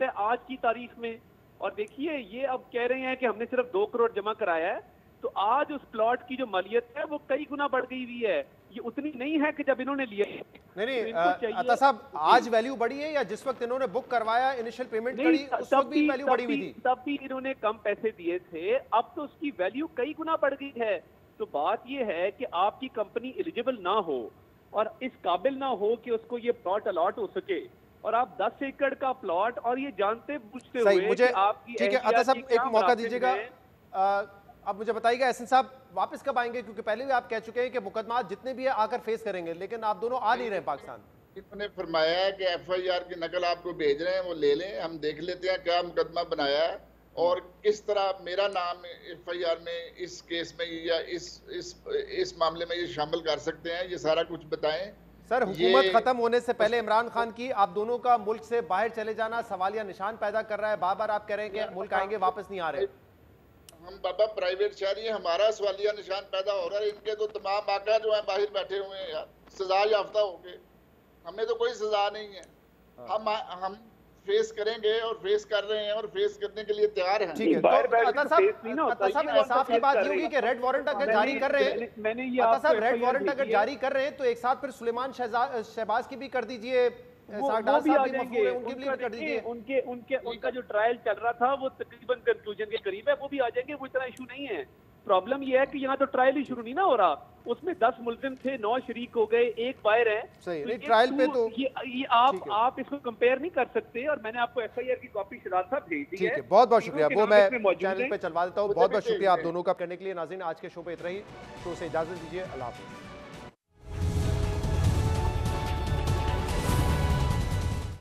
आज की तारीख में। और देखिए ये अब कह रहे हैं कि हमने सिर्फ 2 करोड़ जमा कराया है, तो आज उस प्लॉट की जो मालियत है वो कई गुना बढ़ गई हुई है। ये उतनी नहीं है कि जब इन्होंने लिया। नहीं अता साहब, आज वैल्यू बढ़ी है या जिस वक्त इन्होंने बुक करवाया, इनिशियल पेमेंट करी, उस वक्त भी वैल्यू बढ़ी हुई थी? तब भी इन्होंने कम पैसे दिए थे, अब तो उसकी वैल्यू कई गुना बढ़ गई है। तो बात ये है कि आपकी कंपनी एलिजिबल ना हो और इस काबिल ना हो कि उसको ये प्लॉट अलॉट हो सके, और आप 10 एकड़ का प्लॉट और ये जानते बूझते हुए मुझे आपकी ठीक है अता साहब, एक मौका दीजिएगा। अब मुझे बताइएगा एहसन साहब वापस कब आएंगे, क्योंकि पहले भी आप कह चुके हैं कि मुकदमा जितने भी है आकर फेस करेंगे, लेकिन आप दोनों आ नहीं रहे पाकिस्तान। इन्होंने फरमाया है कि FIR की नकल आपको भेज रहे हैं, वो ले लें, हम देख लेते हैं क्या मुकदमा बनाया है और किस तरह मेरा नाम FIR में इस केस में या इस मामले में ये शामिल कर सकते हैं, ये सारा कुछ बताएं। सर, हुकूमत खत्म होने से पहले इमरान खान की आप दोनों का मुल्क से बाहर चले जाना सवालिया निशान पैदा कर रहा है। बार बार आप कह रहे हैं कि मुल्क आएंगे, वापस नहीं आ रहे। हम बाबा प्राइवेट शहरी, हमारा सवालिया निशान पैदा हो रहा है। इनके तो तमाम आका जो है बाहर बैठे हुए हैं यार, सजा याफ्ता होके। हमें तो कोई सजा नहीं है। हम फेस करेंगे और फेस कर रहे हैं और फेस करने के लिए तैयार हैं। ठीक है, तो अता साहब इंसाफ की बात होगी कि रेड वारंट अगर जारी कर रहे हैं, अता साहब रेड वारंट अगर जारी कर रहे हैं तो एक साथ फिर सुलेमान शहबाज की भी कर दीजिए, वो भी आ जाएंगे, उनका जो ट्रायल चल रहा था वो तकरीबन कंक्लूजन के करीब है, वो भी आ जाएंगे, वो इतना इशू नहीं है। प्रॉब्लम ये है कि यहाँ तो ट्रायल ही शुरू नहीं ना हो रहा, उसमें 10 मुल्जिम थे, 9 शरीक हो गए, 1 बाहर है। सही नहीं, ट्रायल पे तो ये आप इसको कंपेयर नहीं कर सकते। और मैंने आपको FIR की कॉपी शिराज साहब भेज दी है। बहुत बहुत शुक्रिया, वो मैं चैनल पे चलवा देता हूँ। बहुत बहुत शुक्रिया आप दोनों का करने के लिए। नाज़रीन, आज के शो पे इतना ही, शो से इजाजत दीजिए, अल्लाह हाफ़िज़।